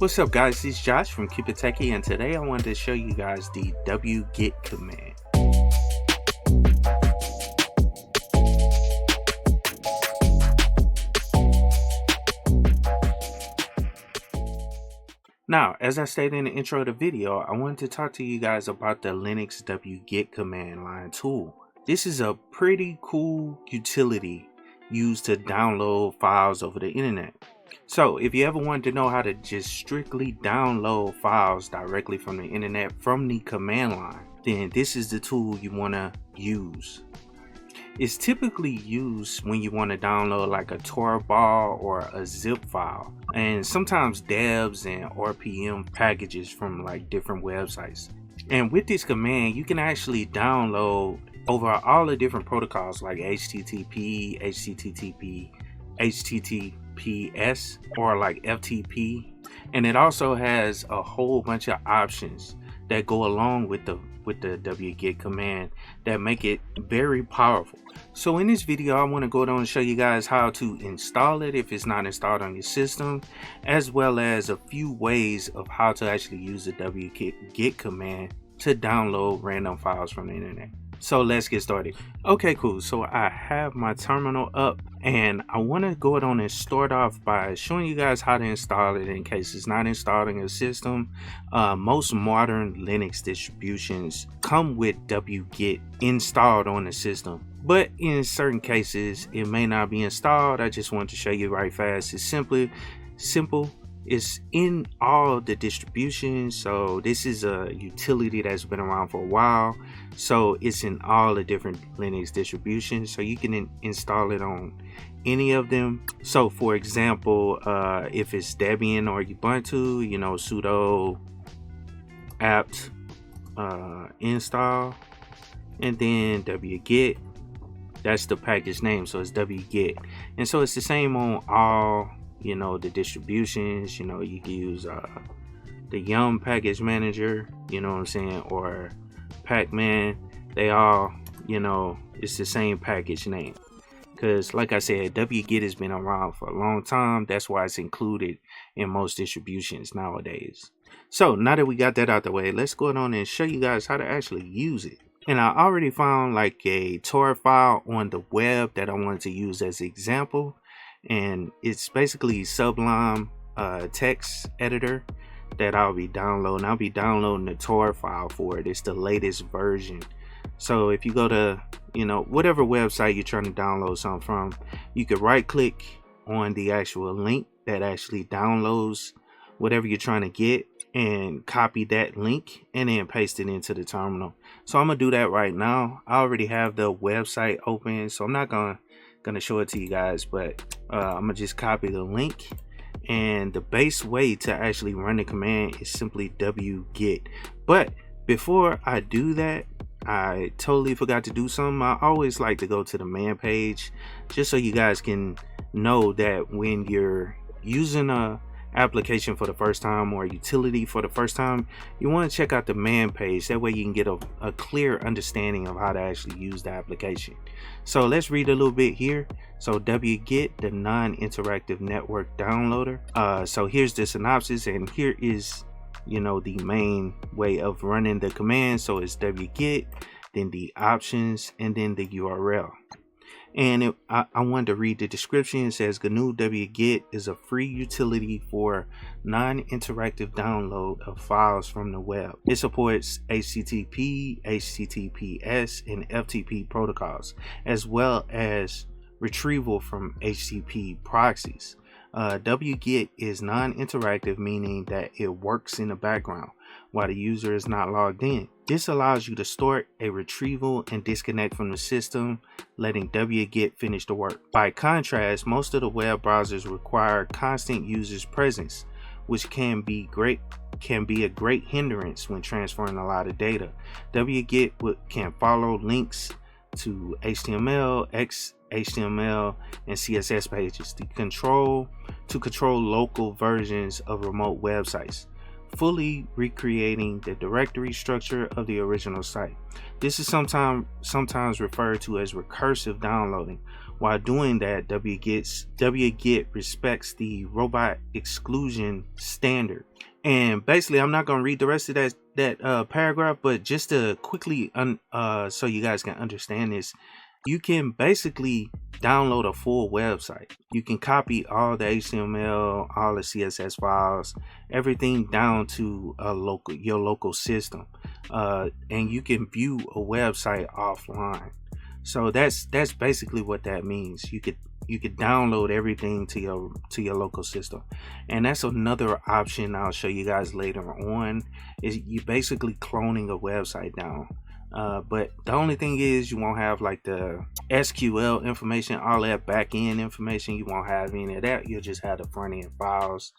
What's up guys, it's Josh from KeepItTechie, and today I wanted to show you guys the wget command. Now, as I stated in the intro of the video, I wanted to talk to you guys about the Linux wget command line tool. This is a pretty cool utility used to download files over the internet. So if you ever wanted to know how to just strictly download files directly from the internet from the command line, then this is the tool you want to use. It's typically used when you want to download like a tarball or a zip file, and sometimes devs and RPM packages from like different websites. And with this command, you can actually download over all the different protocols like HTTP, HTTPS, or like FTP, and it also has a whole bunch of options that go along with the wget command that make it very powerful. So in this video, I want to go down and show you guys how to install it if it's not installed on your system, as well as a few ways of how to actually use the wget command to download random files from the internet. So let's get started. Okay, cool. So I have my terminal up, and I want to go on and start off by showing you guys how to install it in case it's not installed in your system. Most modern Linux distributions come with wget installed on the system, but in certain cases it may not be installed. I just want to show you right fast. It's simple. It's in all the distributions, so this is a utility that's been around for a while, so it's in all the different Linux distributions, so you can install it on any of them. So for example, if it's Debian or Ubuntu, sudo apt install, and then wget, that's the package name, so it's wget. And so it's the same on all the distributions. You can use the Yum package manager, or Pacman. They all, it's the same package name, because like I said, wget has been around for a long time. That's why it's included in most distributions nowadays. So now that we got that out the way, let's go on and show you guys how to actually use it. And I already found like a tar file on the web that I wanted to use as an example, and it's basically Sublime text editor that I'll be downloading. I'll be downloading the tar file for it. It's the latest version. So if you go to whatever website you're trying to download something from, you could right click on the actual link that actually downloads whatever you're trying to get and copy that link and then paste it into the terminal. So I'm gonna do that right now. I already have the website open, so I'm not gonna show it to you guys, but I'm gonna just copy the link. And the base way to actually run the command is simply wget. But before I do that, I totally forgot to do something. I always like to go to the man page, just so you guys can know that when you're using a application for the first time or a utility for the first time, you want to check out the man page. That way you can get a clear understanding of how to actually use the application. So let's read a little bit here. So wget, the non-interactive network downloader. So here's the synopsis, and here is the main way of running the command. So it's wget, then the options, and then the URL. And I wanted to read the description. It says GNU wget is a free utility for non-interactive download of files from the web. It supports HTTP, HTTPS, and FTP protocols, as well as retrieval from HTTP proxies. Wget is non-interactive, meaning that it works in the background while the user is not logged in. This allows you to start a retrieval and disconnect from the system, letting wget finish the work. By contrast, most of the web browsers require constant user's presence, which can be a great hindrance when transferring a lot of data. Wget can follow links to HTML, XHTML, and CSS pages to control local versions of remote websites, fully recreating the directory structure of the original site. This is sometimes referred to as recursive downloading, While doing that, Wget respects the robot exclusion standard. And basically, I'm not going to read the rest of that paragraph, but just to quickly so you guys can understand this, you can basically download a full website. You can copy all the HTML, all the CSS files, everything down to your local system, and you can view a website offline. So that's basically what that means. You could download everything to your local system. And that's another option I'll show you guys later on, is you basically cloning a website down. But the only thing is, you won't have like the SQL information, all that back end information. You won't have any of that. You'll just have the front end files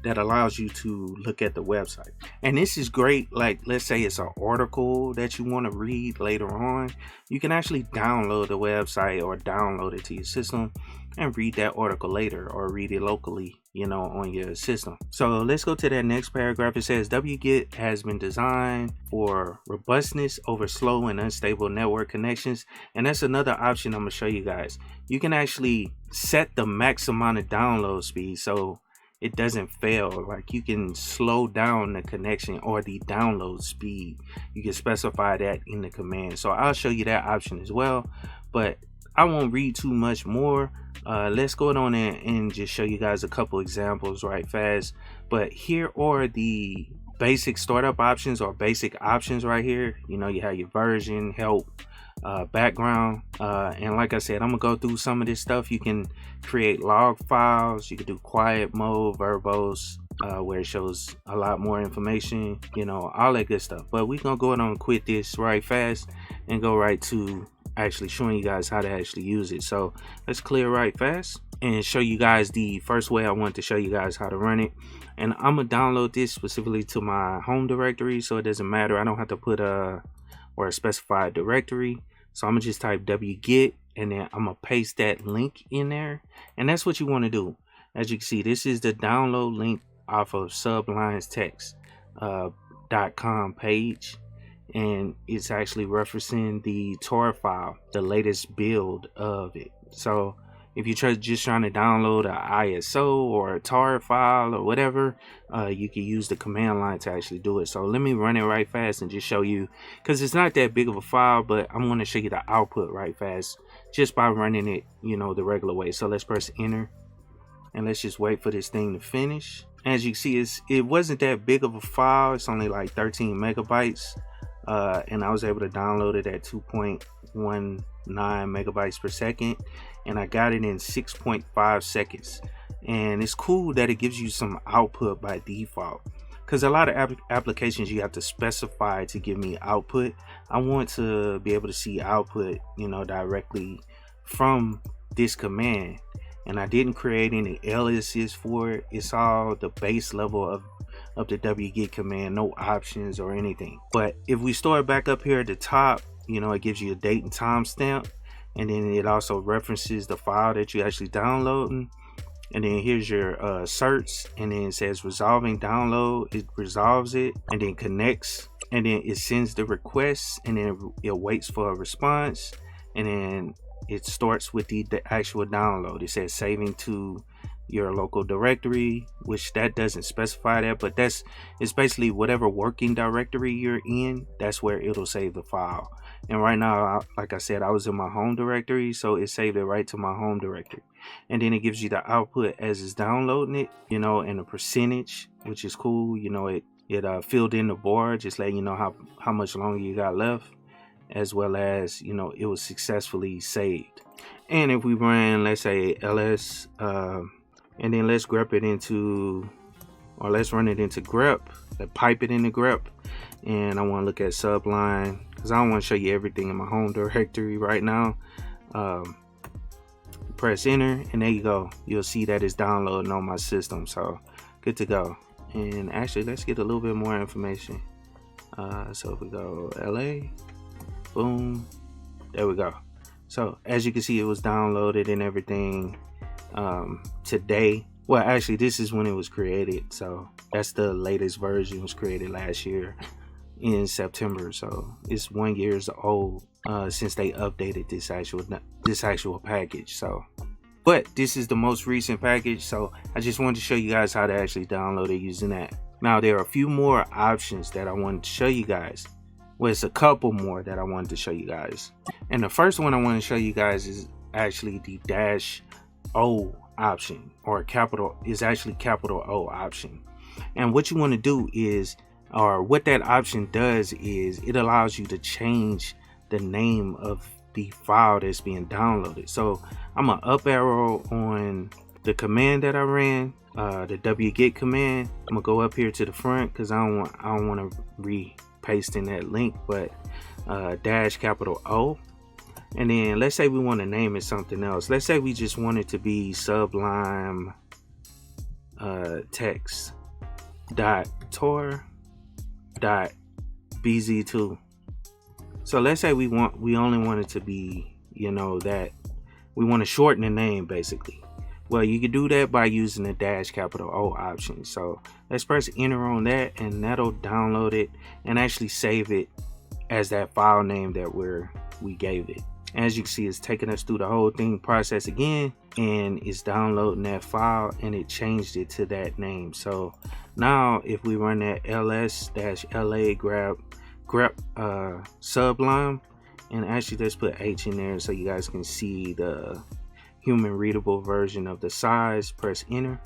that allows you to look at the website. And this is great. Like, let's say it's an article that you want to read later on, you can actually download the website or download it to your system and read that article later, or read it locally, on your system. So let's go to that next paragraph. It says Wget has been designed for robustness over slow and unstable network connections. And that's another option I'm gonna show you guys. You can actually set the max amount of download speed so it doesn't fail. Like, you can slow down the connection or the download speed. You can specify that in the command. So I'll show you that option as well, but I won't read too much more. Let's go on and just show you guys a couple examples right fast. But here are the basic startup options, or basic options right here. You have your version, help, background, and like I said, I'm gonna go through some of this stuff. You can create log files, you can do quiet mode, verbose, where it shows a lot more information, all that good stuff. But we're gonna go ahead and quit this right fast and go right to actually showing you guys how to actually use it. So let's clear right fast and show you guys the first way I want to show you guys how to run it. And I'm gonna download this specifically to my home directory, so it doesn't matter. I don't have to put a specified directory. So I'm gonna just type wget, and then I'm gonna paste that link in there. And that's what you want to do. As you can see, this is the download link off of sublinetext.com page, and it's actually referencing the tar file, the latest build of it. So if you're just trying to download an ISO or a tar file or whatever, you can use the command line to actually do it. So let me run it right fast and just show you, because it's not that big of a file, but I'm going to show you the output right fast just by running it, the regular way. So let's press enter, and let's just wait for this thing to finish. As you can see, it wasn't that big of a file. It's only like 13 megabytes. And I was able to download it at 2.19 megabytes per second, and I got it in 6.5 seconds. And it's cool that it gives you some output by default, because a lot of applications you have to specify to give me output. I want to be able to see output, directly from this command. And I didn't create any aliases for it. It's all the base level of the wget command, no options or anything. But if we start back up here at the top, it gives you a date and time stamp, and then it also references the file that you actually downloading. And then here's your certs, and then it says resolving download. It resolves it, and then connects, and then it sends the request, and then it waits for a response, and then it starts with the actual download. It says saving to your local directory, which that doesn't specify that, but it's basically whatever working directory you're in, that's where it'll save the file. And right now, like I said, I was in my home directory, so it saved it right to my home directory. And then it gives you the output as it's downloading it, and a percentage, which is cool. It filled in the bar, just letting you know how much longer you got left, as well as it was successfully saved. And if we run, let's say ls, and then let's grep it into, or let's run it into grep, pipe it into grep, and I want to look at subline, because I don't want to show you everything in my home directory right now. Press enter, and there you go. You'll see that it's downloading on my system, so good to go. And actually, let's get a little bit more information. So if we go LA, boom, there we go. So as you can see, it was downloaded and everything today. Well, actually, this is when it was created, so that's the latest version. It was created last year. in September, so it's 1 year old since they updated this actual package. So, but this is the most recent package, so I just wanted to show you guys how to actually download it using that. Now there are a few more options that I wanted to show you guys. Well, it's a couple more that I wanted to show you guys, and the first one I want to show you guys is actually the -O option, or capital O option. And what you want to do is, or what that option does is, it allows you to change the name of the file that's being downloaded. So I'm gonna up arrow on the command that I ran, the wget command. I'm gonna go up here to the front because I don't want to repaste in that link, but -O. And then let's say we want to name it something else. Let's say we just want it to be sublime text .tor.bz2. So let's say we only want it to be, you know, that we want to shorten the name basically. Well, you can do that by using the -O option. So let's press enter on that, and that'll download it and actually save it as that file name that we gave it. As you can see, it's taking us through the whole thing process again, and it's downloading that file, and it changed it to that name. So now if we run that ls-la grep sublime, and actually let's put H in there so you guys can see the human readable version of the size, press enter.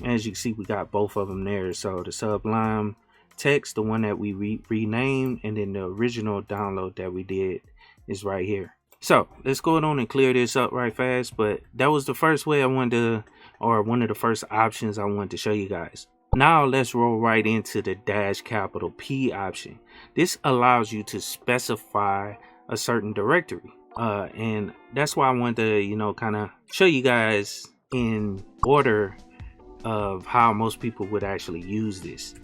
As you can see, we got both of them there. So the sublime text, the one that we renamed, and then the original download that we did is right here. So let's go on and clear this up right fast. But that was the first way I wanted to, or one of the first options I wanted to show you guys. Now let's roll right into the -P option. This allows you to specify a certain directory, and that's why I wanted to, you know, kind of show you guys in order of how most people would actually use this.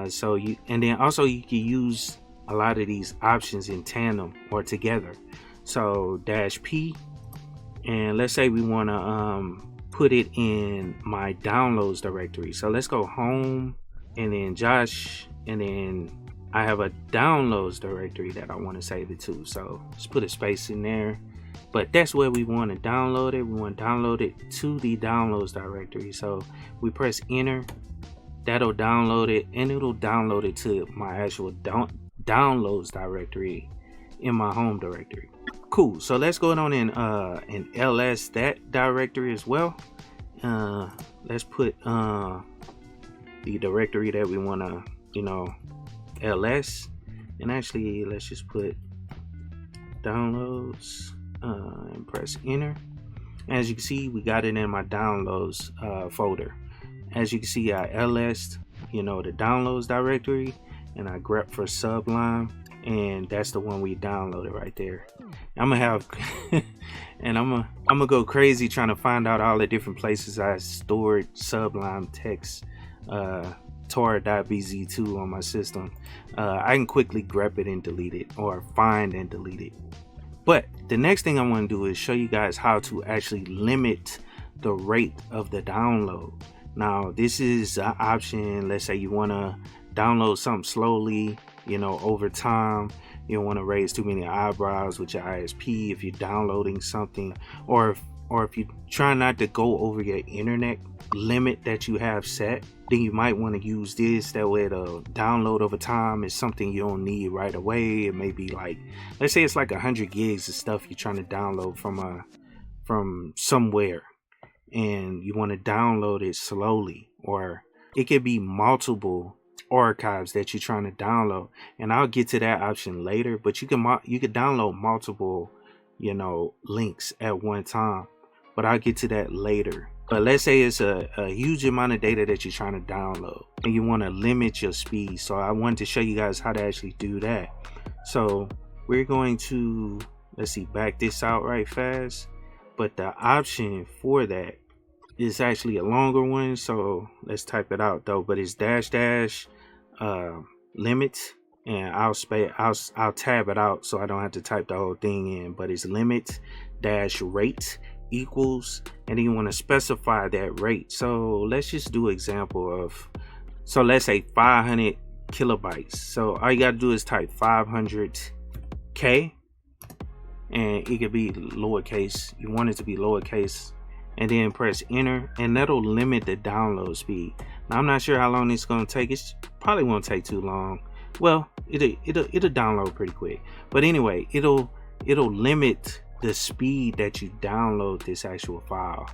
So you, and then also you can use a lot of these options in tandem or together. So -P, and let's say we want to put it in my downloads directory. So let's go home, and then Josh, and then I have a downloads directory that I want to save it to. So just put a space in there, but that's where we want to download it. We want to download it to the downloads directory. So we press enter, that'll download it, and it'll download it to my actual downloads directory in my home directory. Cool. So let's go on in ls that directory as well. Let's put the directory that we want to, you know, ls, and actually let's just put downloads and press enter. As you can see, we got it in my downloads folder. As you can see, I ls, you know, the downloads directory, and I grep for sublime, and that's the one we downloaded right there. I'm gonna have and I'm gonna go crazy trying to find out all the different places I stored sublime text tor.bz2 on my system. I can quickly grep it and delete it, or find and delete it. But the next thing I want to do is show you guys how to actually limit the rate of the download. Now this is an option. Let's say you want to download something slowly, you know, over time. You don't want to raise too many eyebrows with your ISP if you're downloading something, or if you try not to go over your internet limit that you have set, then you might want to use this. That way the download over time is something you don't need right away. It may be like, let's say it's like 100 gigs of stuff you're trying to download from somewhere, and you want to download it slowly, or it could be multiple archives that you're trying to download, and I'll get to that option later. But you can download multiple, you know, links at one time, but I'll get to that later. But let's say it's a huge amount of data that you're trying to download, and you want to limit your speed. So I wanted to show you guys how to actually do that. So we're going to, let's see, back this out right fast. But the option for that is actually a longer one, so let's type it out though. But it's limit, and I'll tab it out so I don't have to type the whole thing in. But it's limit -rate equals, and then you want to specify that rate. So let's just do example of, so let's say 500 kilobytes. So all you got to do is type 500K, and it could be lowercase. You want it to be lowercase, and then press enter, and that'll limit the download speed. Now I'm not sure how long it's going to take. It probably won't take too long. Well, it'll download pretty quick, but anyway, it'll limit the speed that you download this actual file.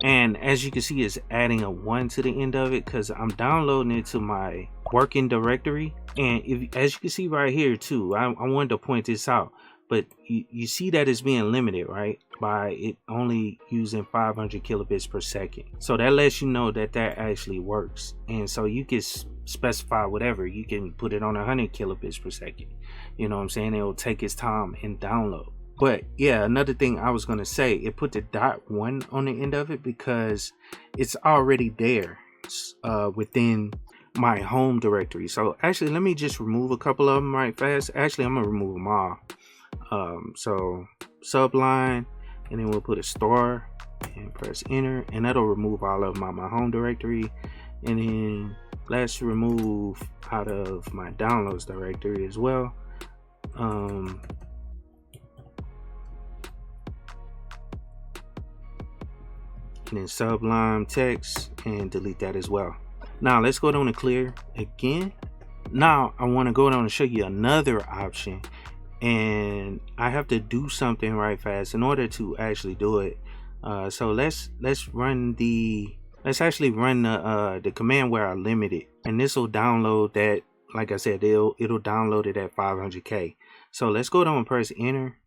And as you can see, it's adding a 1 to the end of it because I'm downloading it to my working directory. And as you can see right here too, I wanted to point this out, but you see that it's being limited, right, by it only using 500 kilobits per second. So that lets you know that actually works. And so you can specify whatever. You can put it on 100 kilobits per second. You know what I'm saying? It'll take its time and download. But yeah, another thing I was gonna say, it put the .1 on the end of it because it's already there within my home directory. So actually, let me just remove a couple of them right fast. Actually, I'm gonna remove them all. So subline, and then we'll put a star and press enter, and that'll remove all of my home directory. And then let's remove out of my downloads directory as well. And then sublime text and delete that as well. Now let's go down to clear again. Now I want to go down and show you another option, and I have to do something right fast in order to actually do it. So let's actually run the command where I limit it, and this will download that. Like I said, it'll download it at 500K. So let's go down and press enter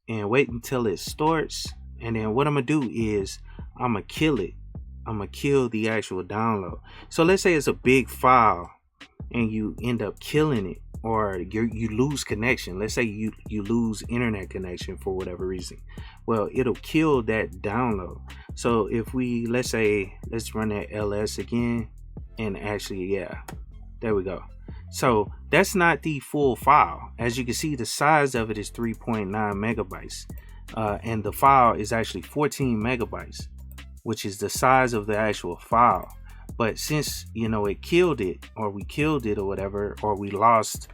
and wait until it starts. And then what I'm gonna do is I'm gonna kill it. I'm gonna kill the actual download. So let's say it's a big file and you end up killing it, or you lose connection. Let's say you lose internet connection for whatever reason. Well, it'll kill that download. So if let's run that ls again, and actually, yeah, there we go. So that's not the full file. As you can see, the size of it is 3.9 megabytes. And the file is actually 14 megabytes, which is the size of the actual file. But since, you know, it killed it, or we killed it or whatever, or we lost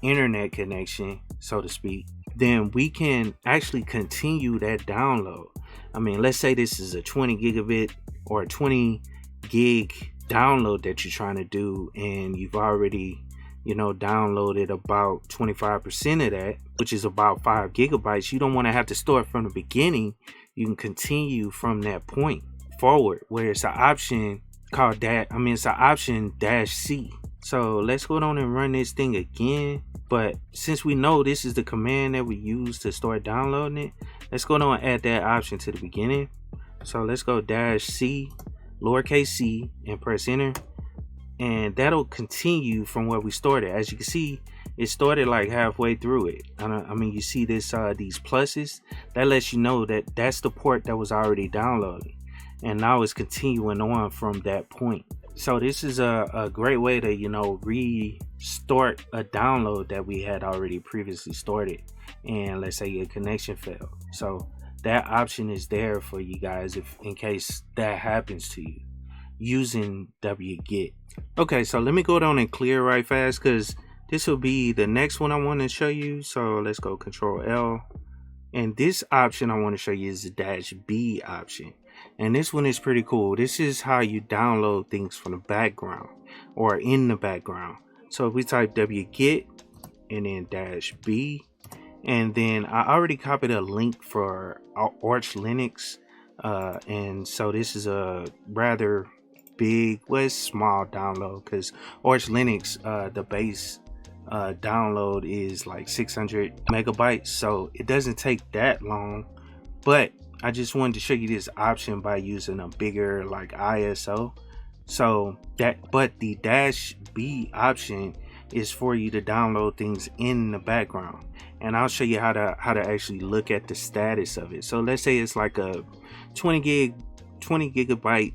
internet connection, so to speak, then we can actually continue that download. I mean, let's say this is a 20 gigabit or a 20 gig download that you're trying to do, and you've already, you know, downloaded about 25% of that, which is about 5 gigabytes. You don't want to have to start from the beginning. You can continue from that point forward, where it's an option called that. I mean, it's an option -C. So let's go on and run this thing again. But since we know this is the command that we use to start downloading it, let's go on and add that option to the beginning. So let's go -C, lowercase c, and press enter. And that'll continue from where we started. As you can see, it started like halfway through it. I mean, you see this these pluses, that lets you know that that's the port that was already downloaded, and now it's continuing on from that point. So this is a great way to, you know, restart a download that we had already previously started, and let's say your connection failed. So that option is there for you guys if in case that happens to you using Wget. Okay, so let me go down and clear right fast, because this will be the next one I want to show you. So let's go Control L, and this option I want to show you is the -B option, and this one is pretty cool. This is how you download things from the background or in the background. So if we type Wget and then -B, and then I already copied a link for Arch Linux, and so this is a rather big, well, it's small download, because Arch Linux, the base download is like 600 megabytes, so it doesn't take that long. But I just wanted to show you this option by using a bigger like ISO. So that, but the -B option is for you to download things in the background, and I'll show you how to actually look at the status of it. So let's say it's like a 20 gigabyte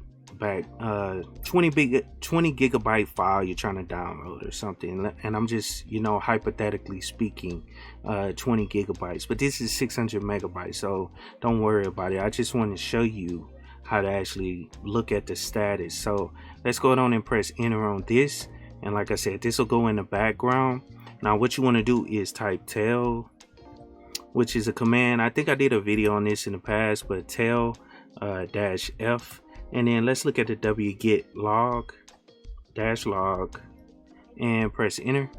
20 gigabyte file you're trying to download or something, and I'm just, you know, hypothetically speaking, 20 gigabytes, but this is 600 megabytes, so don't worry about it. I just want to show you how to actually look at the status. So let's go on and press enter on this. And like I said, this will go in the background. Now what you want to do is type tail, which is a command. I think I did a video on this in the past, but tail -F. And then let's look at the wget log -log and press enter.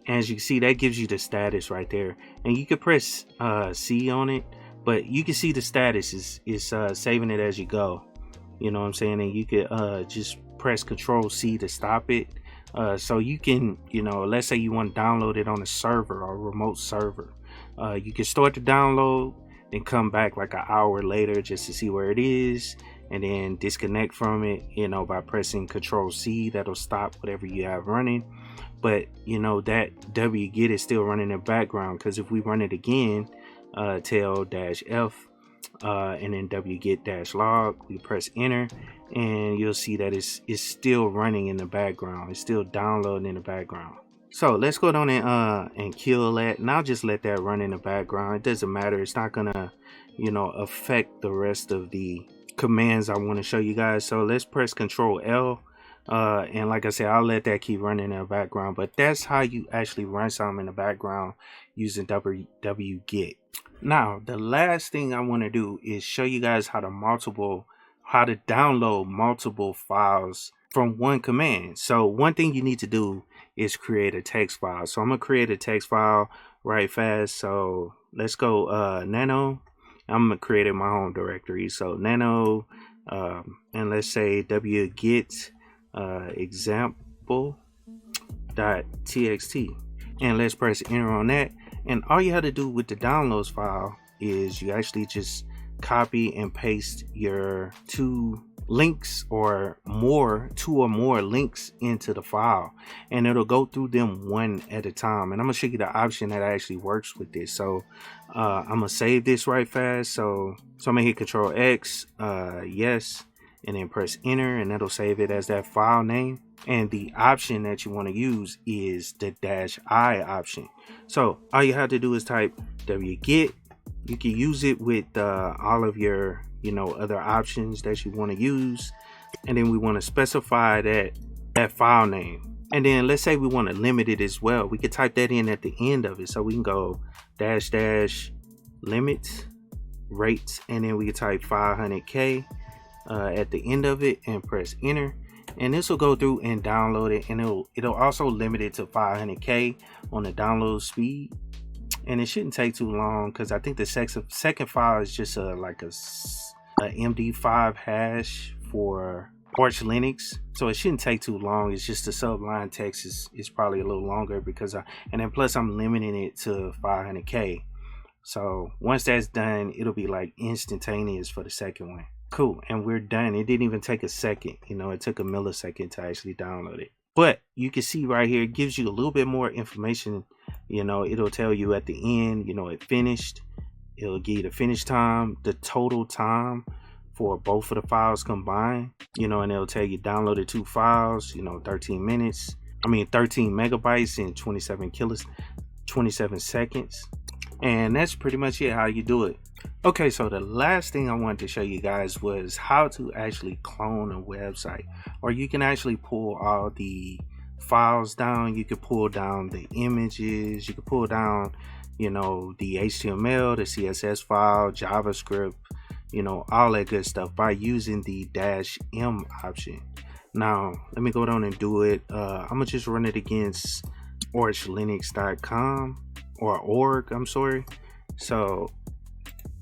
As you can see, that gives you the status right there. And you can press C on it, but you can see the status is saving it as you go. You know what I'm saying? And you could just press Control C to stop it. So you can, you know, let's say you want to download it on a server or a remote server. You can start the download and come back like an hour later just to see where it is, and then disconnect from it, you know, by pressing Control C. That'll stop whatever you have running. But you know that wget is still running in the background, because if we run it again, tail -F and then wget -log, we press enter, and you'll see that it's still running in the background. It's still downloading in the background. So let's go down and kill that, and I'll just let that run in the background. It doesn't matter. It's not gonna, you know, affect the rest of the commands I want to show you guys. So let's press Control L. And like I said, I'll let that keep running in the background, but that's how you actually run something in the background using wget. Now the last thing I want to do is show you guys how to download multiple files from one command. So one thing you need to do is create a text file. So I'm gonna create a text file right fast. So let's go nano. I'm gonna create in my home directory. So nano, and let's say wget example.txt, and let's press enter on that. And all you have to do with the downloads file is you actually just copy and paste your two or more links into the file, and it'll go through them one at a time. And I'm gonna show you the option that actually works with this. So I'm gonna save this right fast. So I'm gonna hit Control X, yes, and then press enter, and that'll save it as that file name. And the option that you want to use is the -I option. So all you have to do is type wget. You can use it with all of your, you know, other options that you want to use, and then we want to specify that file name. And then let's say we want to limit it as well. We could type that in at the end of it. So we can go --limit rates, and then we can type 500K at the end of it and press enter. And this will go through and download it, and it'll also limit it to 500K on the download speed. And it shouldn't take too long, because I think the second file is just like a MD5 hash for Arch Linux, so it shouldn't take too long. It's just the subline text is probably a little longer, because and then plus I'm limiting it to 500K. So once that's done, it'll be like instantaneous for the second one. Cool, and we're done. It didn't even take a second, you know, it took a millisecond to actually download it. But you can see right here, it gives you a little bit more information. You know, it'll tell you at the end, you know, it finished. It'll give you the finish time, the total time for both of the files combined, you know, and it'll tell you downloaded 2 files, you know, 13 megabytes in 27 seconds. And that's pretty much it, how you do it. Okay, so the last thing I wanted to show you guys was how to actually clone a website, or you can actually pull all the files down. You can pull down the images, you can pull down, you know, the HTML, the CSS file, JavaScript, you know, all that good stuff by using the -M option. Now let me go down and do it. I'm gonna just run it against archlinux.com or org, I'm sorry. So,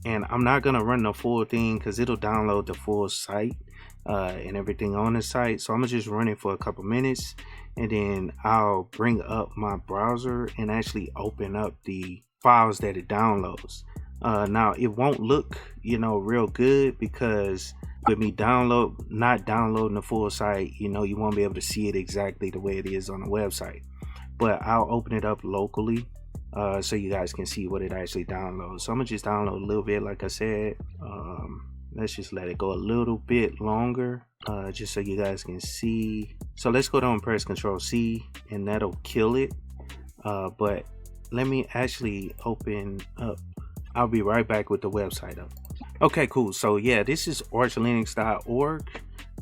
and I'm not gonna run the full thing because it'll download the full site and everything on the site. So I'm gonna just run it for a couple minutes, and then I'll bring up my browser and actually open up the files that it downloads. Now it won't look, you know, real good, because with me not downloading the full site, you know, you won't be able to see it exactly the way it is on the website. But I'll open it up locally so you guys can see what it actually downloads. So I'm gonna just download a little bit, like I said. Let's just let it go a little bit longer, just so you guys can see. So let's go down and press Control C, and that'll kill it. But let me actually open up. I'll be right back with the website up. Okay, cool. So yeah, this is archlinux.org.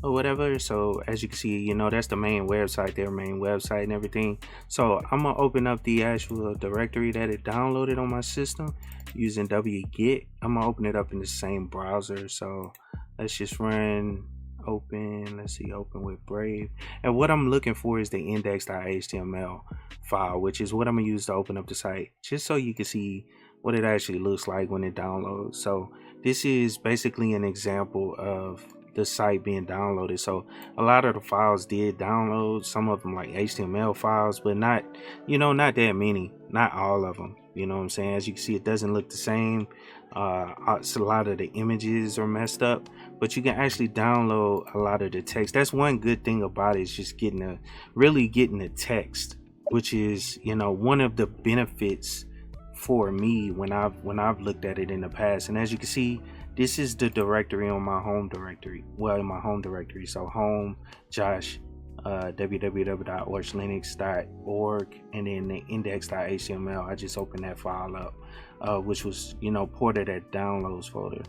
or whatever. So as you can see, you know, that's the main website, their main website and everything. So I'm gonna open up the actual directory that it downloaded on my system using Wget. I'm gonna open it up in the same browser. So let's just run open, let's see, open with Brave. And what I'm looking for is the index.html file, which is what I'm gonna use to open up the site, just so you can see what it actually looks like when it downloads. So this is basically an example of the site being downloaded. So a lot of the files did download, some of them like HTML files, but not, you know, not that many, not all of them. You know what I'm saying? As you can see, it doesn't look the same. So a lot of the images are messed up, but you can actually download a lot of the text. That's one good thing about it, is just really getting the text, which is, you know, one of the benefits for me when I've looked at it in the past. And as you can see, this is the directory on my home directory. Well, in my home directory, so home, Josh, www.orchlinux.org, and then the index.html. I just opened that file up, which was, you know, ported at downloads folder.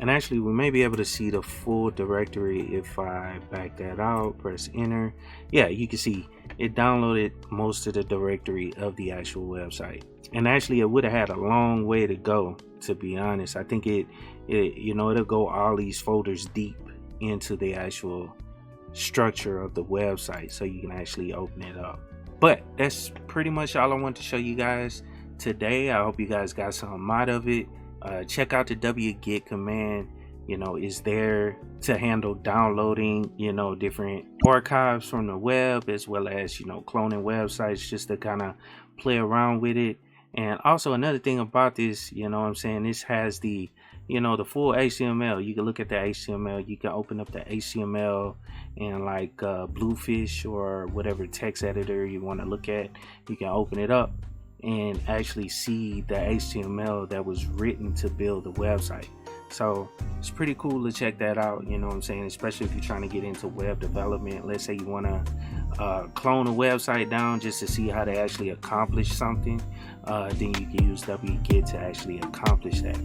And actually, we may be able to see the full directory if I back that out, press enter. Yeah, you can see it downloaded most of the directory of the actual website. And actually, it would have had a long way to go, to be honest. I think it you know, it'll go all these folders deep into the actual structure of the website, so you can actually open it up. But that's pretty much all I want to show you guys today. I hope you guys got something out of it. Check out the wget command. You know, is there to handle downloading, you know, different archives from the web, as well as, you know, cloning websites, just to kind of play around with it. And also another thing about this, you know what I'm saying, this has the, you know, the full HTML. You can look at the HTML, you can open up the HTML in like Bluefish or whatever text editor you want to look at. You can open it up and actually see the HTML that was written to build the website. So it's pretty cool to check that out, you know what I'm saying, especially if you're trying to get into web development. Let's say you want to clone a website down just to see how to actually accomplish something, then you can use Wget to actually accomplish that,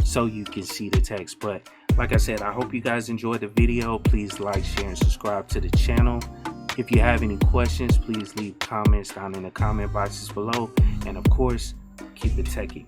so you can see the text. But like I said, I hope you guys enjoyed the video. Please like, share, and subscribe to the channel. If you have any questions, please leave comments down in the comment boxes below, and of course, keep it techie.